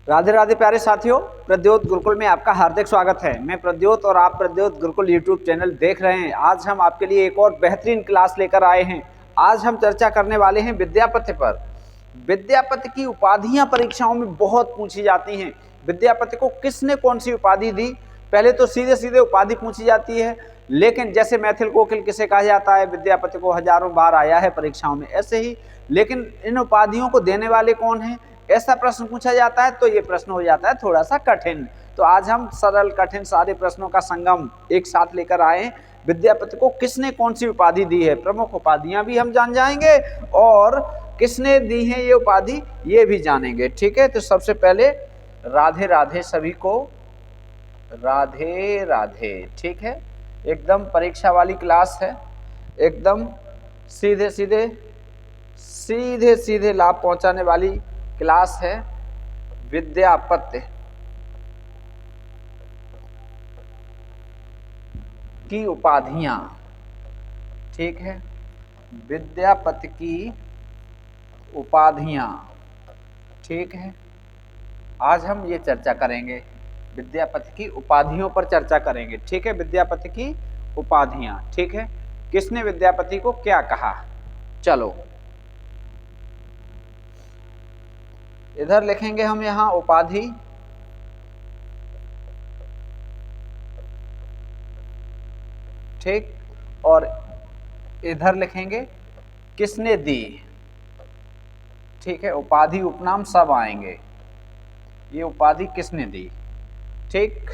राधे राधे प्यारे साथियों, प्रद्योत गुरुकुल में आपका हार्दिक स्वागत है। मैं प्रद्योत और आप प्रद्योत गुरुकुल यूट्यूब चैनल देख रहे हैं। आज हम आपके लिए एक और बेहतरीन क्लास लेकर आए हैं। आज हम चर्चा करने वाले हैं विद्यापति पर। विद्यापति की उपाधियां परीक्षाओं में बहुत पूछी जाती हैं। विद्यापति को किसने कौन सी उपाधि दी, पहले तो सीधे सीधे उपाधि पूछी जाती है, लेकिन जैसे मैथिल कोकिल किसे कहा जाता है, विद्यापति को हजारों बार आया है परीक्षाओं में, ऐसे ही लेकिन इन उपाधियों को देने वाले कौन हैं, ऐसा प्रश्न पूछा जाता है तो ये प्रश्न हो जाता है थोड़ा सा कठिन। तो आज हम सरल कठिन सारे प्रश्नों का संगम एक साथ लेकर आए हैं। विद्यापति को किसने कौन सी उपाधि दी है, प्रमुख उपाधियां भी हम जान जाएंगे और किसने दी है ये उपाधि ये भी जानेंगे। ठीक है, तो सबसे पहले राधे राधे सभी को, राधे राधे। ठीक है, एकदम परीक्षा वाली क्लास है, एकदम सीधे सीधे सीधे सीधे लाभ पहुंचाने वाली क्लास है। विद्यापति की उपाधियां, ठीक है, विद्यापति की उपाधियां, ठीक है। आज हम ये चर्चा करेंगे, विद्यापति की उपाधियों पर चर्चा करेंगे। ठीक है, विद्यापति की उपाधियां, ठीक है, किसने विद्यापति को क्या कहा। चलो इधर लिखेंगे हम यहां उपाधि, ठीक, और इधर लिखेंगे किसने दी। ठीक है, उपाधि उपनाम सब आएंगे, ये उपाधि किसने दी। ठीक,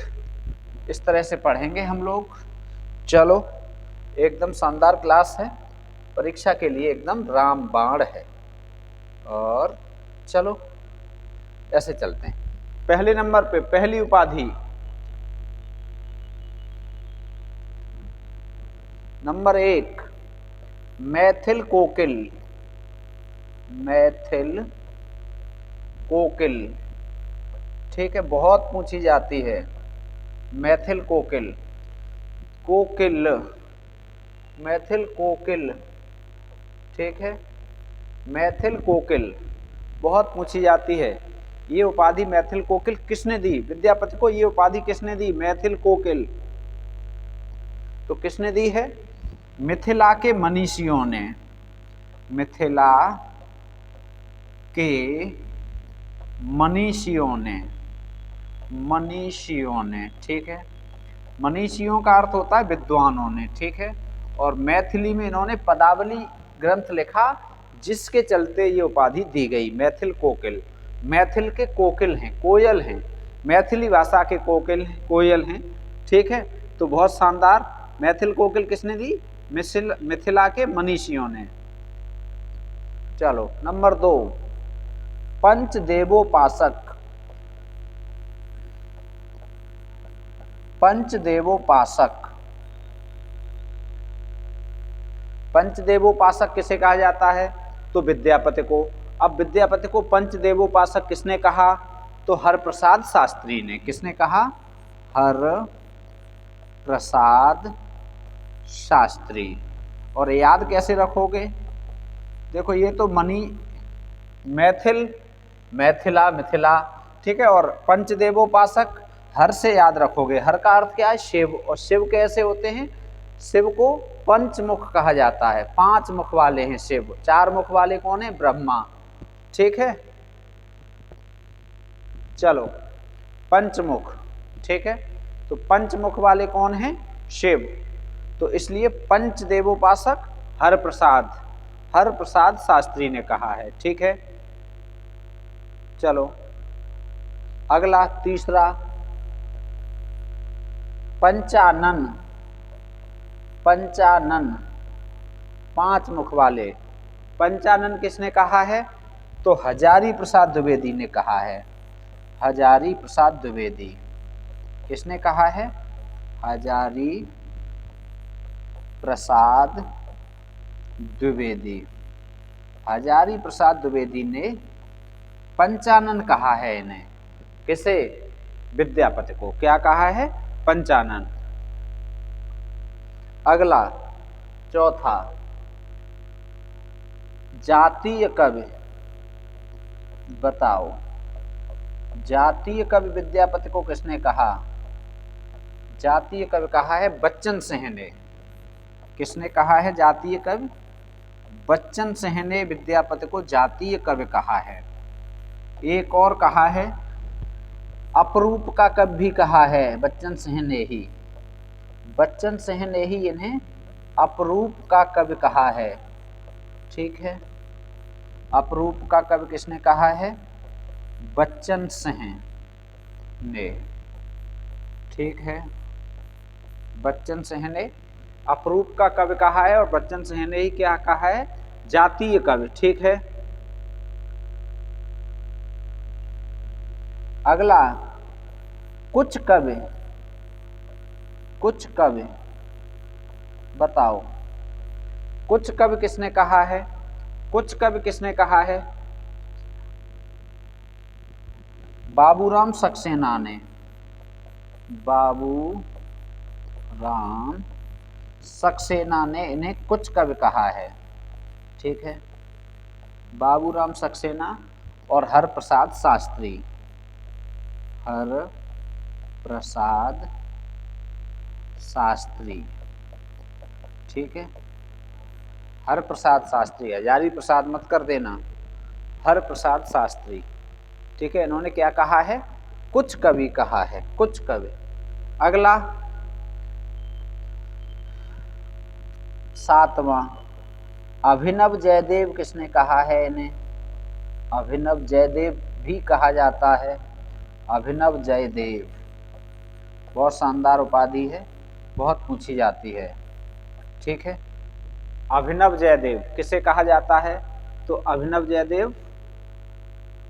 इस तरह से पढ़ेंगे हम लोग। चलो, एकदम शानदार क्लास है, परीक्षा के लिए एकदम रामबाण है। और चलो ऐसे चलते हैं। पहले नंबर पे पहली उपाधि, नंबर 1 मैथिल कोकिल। मैथिल कोकिल, ठीक है, बहुत पूछी जाती है। मैथिल कोकिल, कोकिल, मैथिल कोकिल, ठीक है, मैथिल कोकिल बहुत पूछी जाती है। ये उपाधि मैथिल कोकिल किसने दी, विद्यापति को ये उपाधि किसने दी, मैथिल कोकिल। तो किसने दी है, मिथिला के मनीषियों ने, मिथिला के मनीषियों ने, मनीषियों ने, ठीक है, मनीषियों का अर्थ होता है विद्वानों ने। ठीक है, और मैथिली में इन्होंने पदावली ग्रंथ लिखा जिसके चलते ये उपाधि दी गई, मैथिल कोकिल। मैथिल के कोकिल हैं, कोयल हैं, मैथिली भाषा के कोकिल कोयल हैं। ठीक है, तो बहुत शानदार, मैथिल कोकिल किसने दी, मिथिला के मनीषियों ने। चलो नंबर 2 पंचदेवोपासक। पंचदेवोपासक, पंचदेवोपासक किसे कहा जाता है, तो विद्यापति को। अब विद्यापति को पंचदेवोपासक किसने कहा, तो हरप्रसाद शास्त्री ने। किसने कहा, हरप्रसाद शास्त्री। और याद कैसे रखोगे, देखो ये तो मैथिल, मैथिला, मिथिला, ठीक है, और पंचदेवोपासक हर से याद रखोगे। हर का अर्थ क्या है, शिव, और शिव कैसे होते हैं, शिव को पंचमुख कहा जाता है, 5 मुख वाले हैं शिव। 4 मुख वाले कौन है, ब्रह्मा। ठीक है, चलो पंचमुख, ठीक है, तो पंचमुख वाले कौन हैं, शिव। तो इसलिए पंचदेवोपासक हरप्रसाद, हरप्रसाद शास्त्री ने कहा है। ठीक है, चलो अगला तीसरा पंचानन। पंचानन 5 मुख वाले, पंचानन किसने कहा है, तो हजारी प्रसाद द्विवेदी ने कहा है। हजारी प्रसाद द्विवेदी, किसने कहा है, हजारी प्रसाद द्विवेदी। हजारी प्रसाद द्विवेदी ने पंचानन कहा है इन्हें, किसे, विद्यापति को। क्या कहा है, पंचानन। अगला चौथा जातीय कवि, बताओ जातीय कवि विद्यापति को किसने कहा? जातीय कवि कहा है बच्चन सिंह ने। किसने कहा है जातीय कवि? बच्चन सिंह ने विद्यापति को जातीय कवि कहा है। एक और कहा है अपरूप का कवि भी कहा है बच्चन सिंह ने ही। बच्चन सिंह ने ही इन्हें अपरूप का कवि कहा है। ठीक है, अपरूप का कवि किसने कहा है? बच्चन सिंह ने। ठीक है, बच्चन सिंह ने अपरूप का कवि कहा है और बच्चन सिंह ने ही क्या कहा है? जातीय कवि। ठीक है, अगला कुछ कवि। कुछ कवि बताओ, कुछ कवि किसने कहा है? कुछ कवि किसने कहा है? बाबूराम सक्सेना ने। बाबूराम सक्सेना ने इन्हें कुछ कवि कहा है। ठीक है, बाबूराम सक्सेना और हरप्रसाद शास्त्री। हरप्रसाद शास्त्री। ठीक है, हरप्रसाद शास्त्री, हजारी प्रसाद मत कर देना, हरप्रसाद शास्त्री। ठीक है, इन्होंने क्या कहा है? कुछ कवि कहा है, कुछ कवि। अगला 7वां, अभिनव जयदेव किसने कहा है इन्हें? अभिनव जयदेव भी कहा जाता है। अभिनव जयदेव बहुत शानदार उपाधि है, बहुत पूछी जाती है। ठीक है, अभिनव जयदेव किसे कहा जाता है? तो अभिनव जयदेव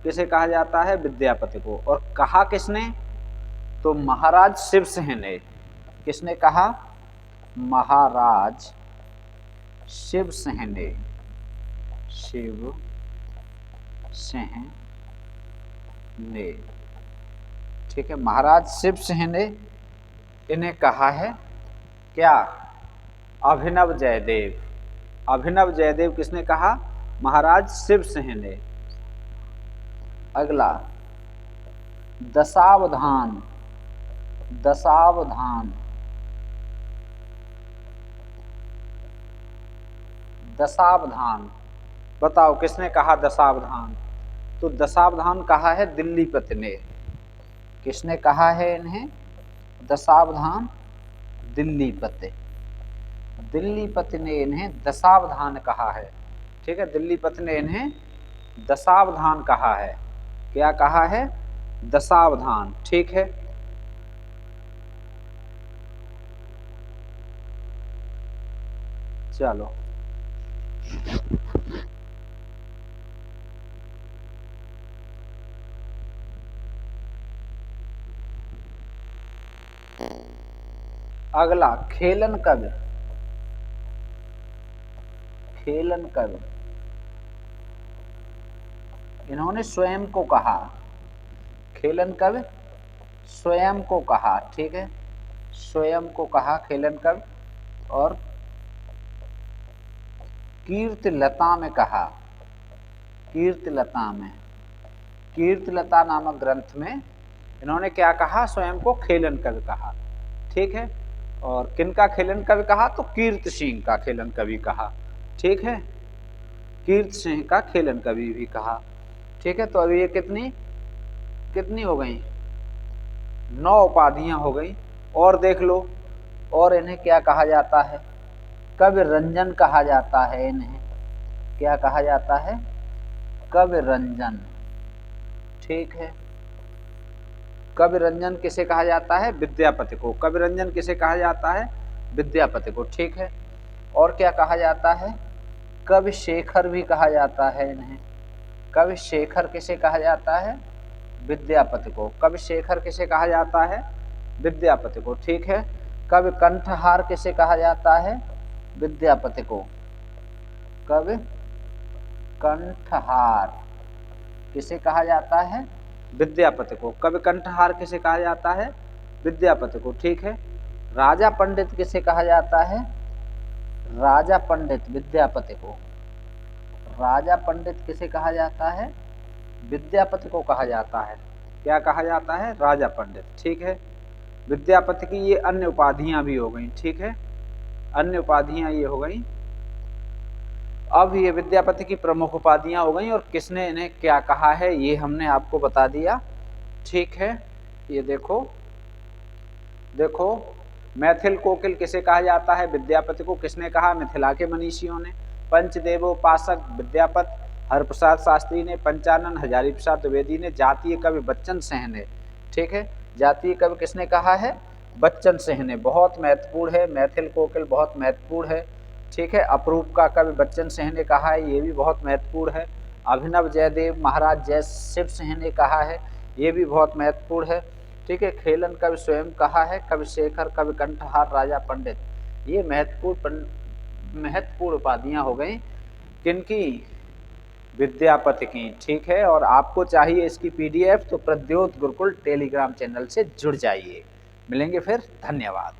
किसे कहा जाता है? विद्यापति को। और कहा किसने? तो महाराज शिव सिंह ने। किसने कहा? महाराज शिव सिंह ने। शिव सिंह ने। ठीक है, महाराज शिव सिंह ने इन्हें कहा है क्या? अभिनव जयदेव। अभिनव जयदेव किसने कहा? महाराज शिव सिंह ने। अगला दशावधान। दशावधान। दशावधान बताओ किसने कहा दशावधान? तो दशावधान कहा है दिल्लीपति ने। किसने कहा है इन्हें दशावधान? दिल्लीपति। दिल्लीपति ने इन्हें दशावधान कहा है। ठीक है, दिल्लीपति ने इन्हें दशावधान कहा है। क्या कहा है? दशावधान। ठीक है, चलो अगला खेलन कवि। खेलन कवि इन्होंने स्वयं को कहा। खेलन कवि स्वयं को कहा। ठीक है, स्वयं को कहा खेलन कवि। और कीर्तिलता में कहा। कीर्तिलता में, कीर्तिलता नामक ग्रंथ में इन्होंने क्या कहा? स्वयं को खेलन कवि कहा। ठीक है, और किनका खेलन कवि कहा? तो कीर्ति सिंह का खेलन कवि कहा। ठीक है, कीर्ति सिंह का खेलन कवि भी कहा। ठीक है, तो अभी ये कितनी हो गई? 9 उपाधियां हो गई। और देख लो, और इन्हें क्या कहा जाता है? कवि रंजन कहा जाता है इन्हें। क्या कहा जाता है? कवि रंजन। ठीक है, कवि रंजन किसे कहा जाता है? विद्यापति को। कवि रंजन किसे कहा जाता है? विद्यापति को। ठीक है, और क्या कहा जाता है? कवि शेखर भी कहा जाता है इन्हें। कवि शेखर किसे कहा जाता है? विद्यापति को। कवि शेखर किसे कहा जाता है? विद्यापति को। ठीक है, कवि कंठहार किसे कहा जाता है? विद्यापति को। कवि कंठहार किसे कहा जाता है? विद्यापति को। कवि कंठहार किसे कहा जाता है? विद्यापति को। ठीक है, राजा पंडित किसे कहा जाता है? राजा पंडित विद्यापति को। राजा पंडित किसे कहा जाता है? विद्यापति को कहा जाता है। क्या कहा जाता है, राजा पंडित। ठीक है, विद्यापति की ये अन्य उपाधियां भी हो गई। ठीक है, अन्य उपाधियां ये हो गई। अब ये विद्यापति की प्रमुख उपाधियां हो गई और किसने इन्हें क्या कहा है ये हमने आपको बता दिया। ठीक है, ये देखो देखो, मैथिल कोकिल किसे कहा जाता है, विद्यापति को किसने कहा, मिथिला के मनीषियों ने। पंचदेवोपासक विद्यापति, हरप्रसाद शास्त्री ने, पंचानन हजारी प्रसाद द्विवेदी ने, जातीय कवि बच्चन सिंह ने। ठीक है, जातीय कवि किसने कहा है, बच्चन सिंह ने। बहुत महत्वपूर्ण है, मैथिल कोकिल बहुत महत्वपूर्ण है। ठीक है, अपरूप का कवि बच्चन सिंह ने कहा है, ये भी बहुत महत्वपूर्ण है। अभिनव जयदेव महाराज जय शिव सिंह ने कहा है, ये भी बहुत महत्वपूर्ण है। ठीक है, खेलन कवि स्वयं कहा है, कवि शेखर, कवि कंठहार, राजा पंडित। ये महत्वपूर्ण उपाधियां हो गई किनकी, विद्यापति की। ठीक है, और आपको चाहिए इसकी PDF तो प्रद्योत गुरुकुल टेलीग्राम चैनल से जुड़ जाइए। मिलेंगे फिर, धन्यवाद।